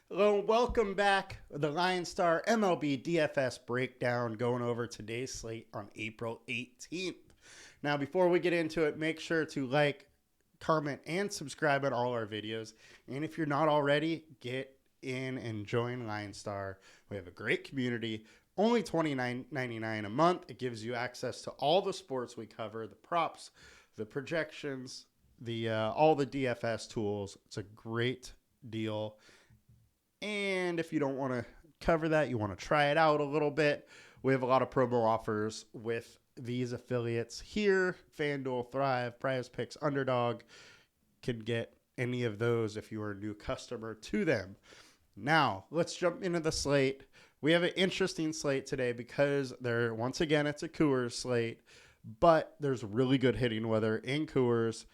Hello, welcome back. The Lion Star MLB DFS breakdown going over today's slate on April 18th. Now, before we get into it, make sure to like, comment, and subscribe on all our videos. And if you're not already, get in and join Lion Star. We have a great community. Only $29.99 a month. It gives you access to all the sports we cover, the props, the projections, the all the DFS tools. It's a great deal. And if you don't want to cover that, you want to try it out a little bit, we have a lot of promo offers with these affiliates here. FanDuel, Thrive, Prize Picks, Underdog can get any of those if you are a new customer to them. Now, let's jump into the slate. We have an interesting slate today because once again, it's a Coors slate, but there's really good hitting weather in Coors.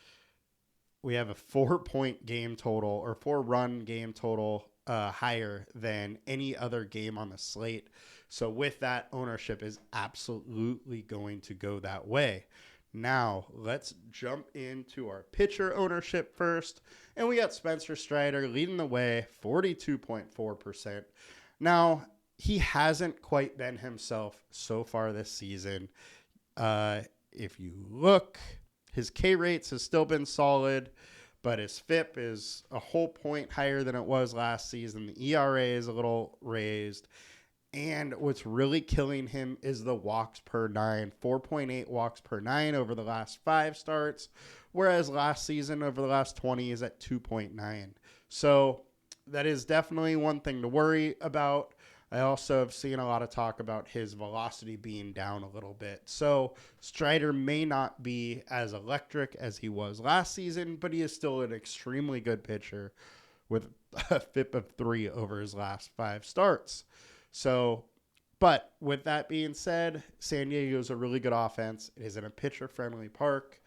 We have a 4-point game total or 4-run game total higher than any other game on the slate. So with that, ownership is absolutely going to go that way. Now, let's jump into our pitcher ownership first. And we got Spencer Strider leading the way, 42.4%. Now, he hasn't quite been himself so far this season. If you look, his K rates has still been solid, but his FIP is a whole point higher than it was last season. The ERA is a little raised. And what's really killing him is the walks per 9, 4.8 walks per 9 over the last 5 starts, whereas last season over the last 20 is at 2.9. So that is definitely one thing to worry about. I also have seen a lot of talk about his velocity being down a little bit. So Strider may not be as electric as he was last season, but he is still an extremely good pitcher with a FIP of 3 over his last 5 starts. So, but with that being said, San Diego is a really good offense. It is in a pitcher-friendly park.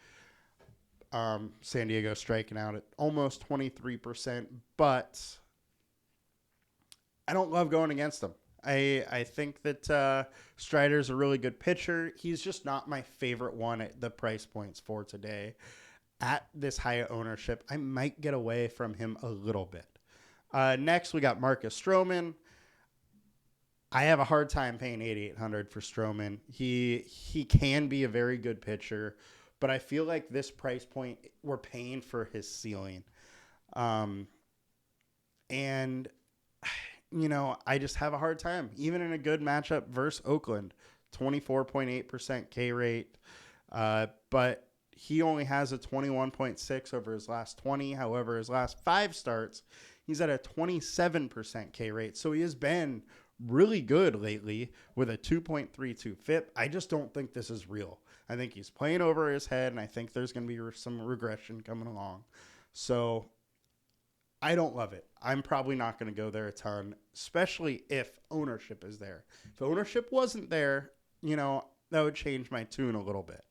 San Diego striking out at almost 23%, but I don't love going against him. I think that Strider's a really good pitcher. He's just not my favorite one at the price points for today. At this high ownership, I might get away from him a little bit. Next, we got Marcus Stroman. I have a hard time paying $8,800 for Stroman. He can be a very good pitcher, but I feel like this price point, we're paying for his ceiling. And I just have a hard time. Even in a good matchup versus Oakland, 24.8% K rate. But he only has a 21.6 over his last 20. However, his last 5 starts, he's at a 27% K rate. So he has been really good lately with a 2.32 FIP. I just don't think this is real. I think he's playing over his head, and I think there's going to be some regression coming along. So I don't love it. I'm probably not going to go there a ton, especially if ownership is there. If ownership wasn't there, that would change my tune a little bit.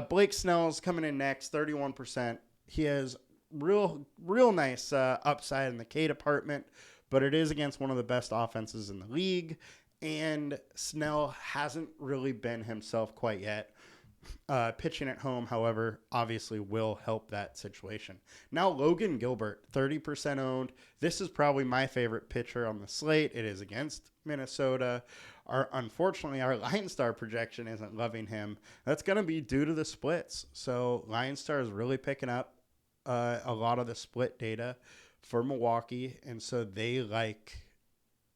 Blake Snell's coming in next, 31%. He has real nice upside in the K department, but it is against one of the best offenses in the league, and Snell hasn't really been himself quite yet. Pitching at home, however, obviously will help that situation. Now, Logan Gilbert, 30% owned. This is probably my favorite pitcher on the slate. It is against Minnesota. Unfortunately, our Lion Star projection isn't loving him. That's going to be due to the splits. So Lion Star is really picking up a lot of the split data for Milwaukee, and so they like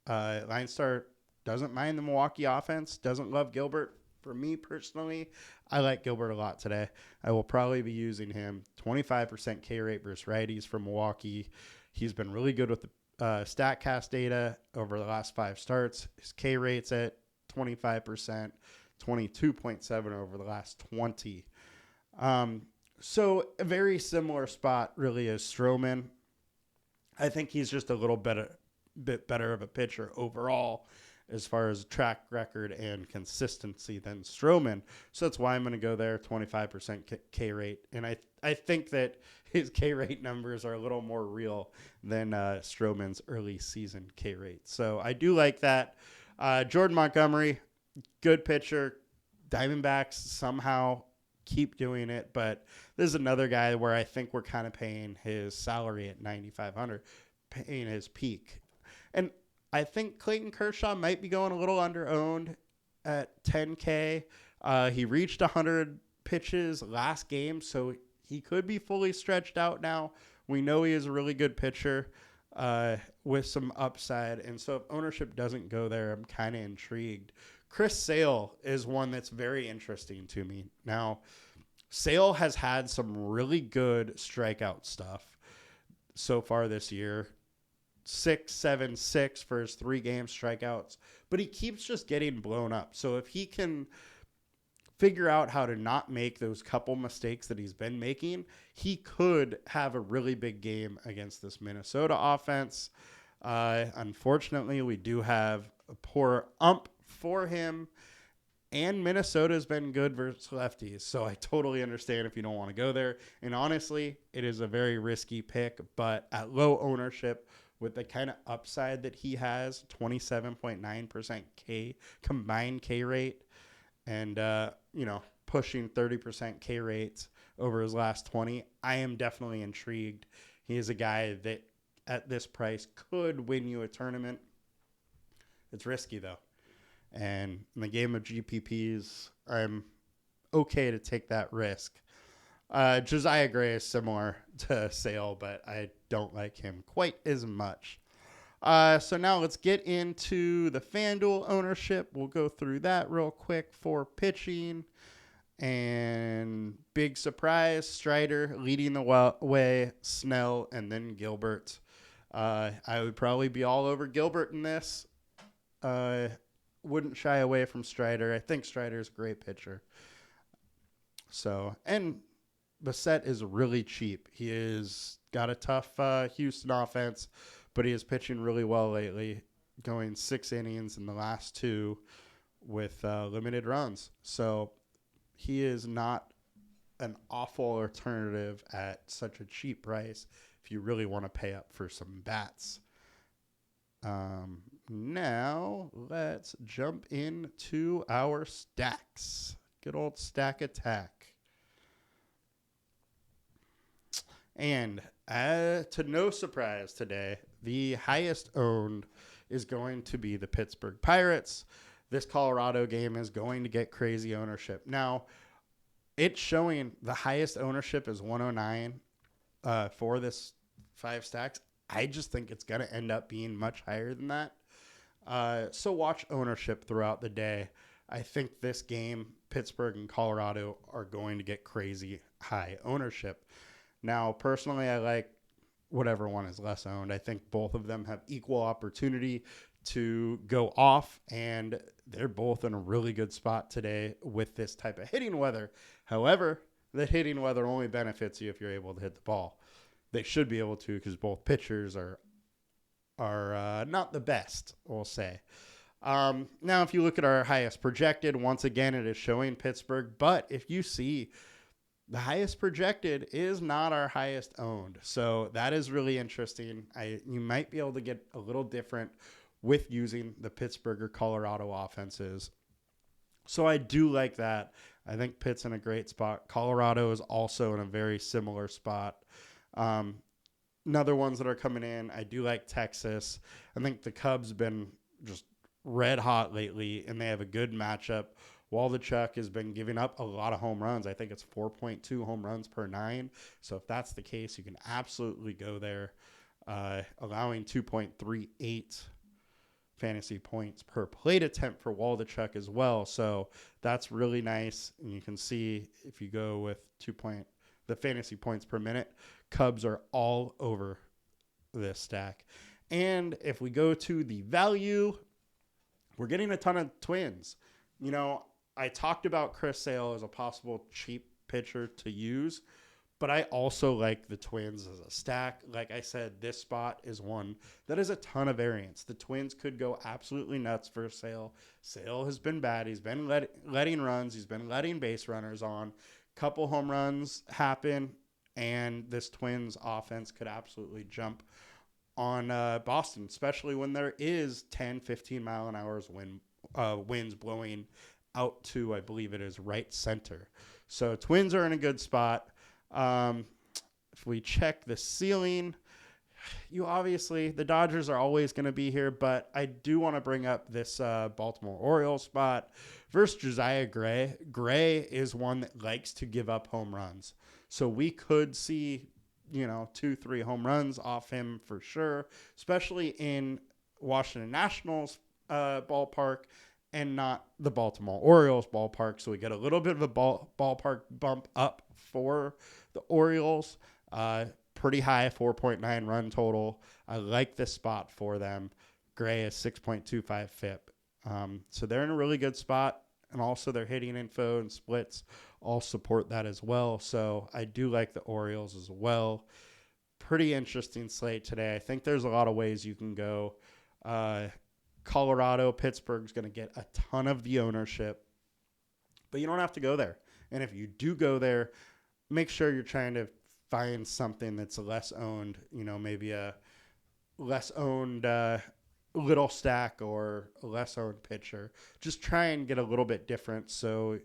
Lion Star doesn't mind the Milwaukee offense, doesn't love Gilbert. For me personally, I like Gilbert a lot today. I will probably be using him. 25% K rate versus righties for Milwaukee. He's been really good with the StatCast data over the last 5 starts. His K rate's at 25%, 22.7 over the last 20. So a very similar spot really as Stroman. I think he's just a little bit better of a pitcher overall as far as track record and consistency than Stroman. So that's why I'm going to go there, 25% K rate. And I think that his K rate numbers are a little more real than Stroman's early season K rate. So I do like that. Jordan Montgomery, good pitcher. Diamondbacks somehow keep doing it, but this is another guy where I think we're kind of paying his salary at $9,500. paying his peak. And I think Clayton Kershaw might be going a little under-owned at 10K. He reached 100 pitches last game, so he could be fully stretched out now. We know he is a really good pitcher with some upside. And so if ownership doesn't go there, I'm kind of intrigued. Chris Sale is one that's very interesting to me. Now, Sale has had some really good strikeout stuff so far this year. 6.76 for his 3-game strikeouts, but he keeps just getting blown up. So if he can figure out how to not make those couple mistakes that he's been making, he could have a really big game against this Minnesota offense. Unfortunately, we do have a poor ump for him, and Minnesota's been good versus lefties, so I totally understand if you don't want to go there. And honestly, it is a very risky pick, but at low ownership, with the kind of upside that he has, 27.9% combined K rate, and pushing 30% K rates over his last 20, I am definitely intrigued. He is a guy that at this price could win you a tournament. It's risky though, and in the game of GPPs, I'm okay to take that risk. Josiah Gray is similar to Sale, but I don't like him quite as much. So now let's get into the FanDuel ownership. We'll go through that real quick for pitching. And big surprise, Strider leading the way, Snell, and then Gilbert. I would probably be all over Gilbert in this. Wouldn't shy away from Strider. I think Strider's a great pitcher. So, and Bassett is really cheap. He has got a tough Houston offense, but he is pitching really well lately, going 6 innings in the last 2 with limited runs. So he is not an awful alternative at such a cheap price if you really want to pay up for some bats. Now let's jump into our stacks. Good old stack attack. And to no surprise today, the highest owned is going to be the Pittsburgh Pirates. This Colorado game is going to get crazy ownership. Now, it's showing the highest ownership is 109 for this 5 stacks. I just think it's going to end up being much higher than that. So watch ownership throughout the day. I think this game, Pittsburgh and Colorado, are going to get crazy high ownership. Now, personally, I like whatever one is less owned. I think both of them have equal opportunity to go off, and they're both in a really good spot today with this type of hitting weather. However, the hitting weather only benefits you if you're able to hit the ball. They should be able to, because both pitchers are not the best, we'll say. Now, if you look at our highest projected, once again, it is showing Pittsburgh, but if you see, the highest projected is not our highest owned. So that is really interesting. You might be able to get a little different with using the Pittsburgh or Colorado offenses. So I do like that. I think Pitt's in a great spot. Colorado is also in a very similar spot. Another ones that are coming in, I do like Texas. I think the Cubs have been just red hot lately, and they have a good matchup. Waldichuk has been giving up a lot of home runs. I think it's 4.2 home runs per 9. So if that's the case, you can absolutely go there, allowing 2.38 fantasy points per plate attempt for Waldichuk as well. So that's really nice. And you can see if you go with the fantasy points per minute, Cubs are all over this stack. And if we go to the value, we're getting a ton of Twins. I talked about Chris Sale as a possible cheap pitcher to use, but I also like the Twins as a stack. Like I said, this spot is one that is a ton of variance. The Twins could go absolutely nuts for Sale. Sale has been bad. He's been letting runs. He's been letting base runners on. Couple home runs happen, and this Twins offense could absolutely jump on Boston, especially when there is 10, 15 mile an hour winds blowing out to, I believe it is, right center. So Twins are in a good spot. If we check the ceiling, the Dodgers are always going to be here, but I do want to bring up this Baltimore Orioles spot versus Josiah Gray. Gray is one that likes to give up home runs. So we could see, 2-3 home runs off him for sure, especially in Washington Nationals ballpark and not the Baltimore Orioles ballpark. So we get a little bit of a ballpark bump up for the Orioles. Pretty high, 4.9 run total. I like this spot for them. Gray is 6.25 FIP. So they're in a really good spot. And also their hitting info and splits all support that as well. So I do like the Orioles as well. Pretty interesting slate today. I think there's a lot of ways you can go. Colorado, Pittsburgh's going to get a ton of the ownership. But you don't have to go there. And if you do go there, make sure you're trying to find something that's less owned, maybe a less owned little stack or a less owned pitcher. Just try and get a little bit different so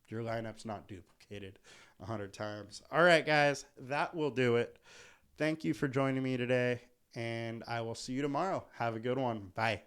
your lineup's not duplicated 100 times. All right, guys, that will do it. Thank you for joining me today, and I will see you tomorrow. Have a good one. Bye.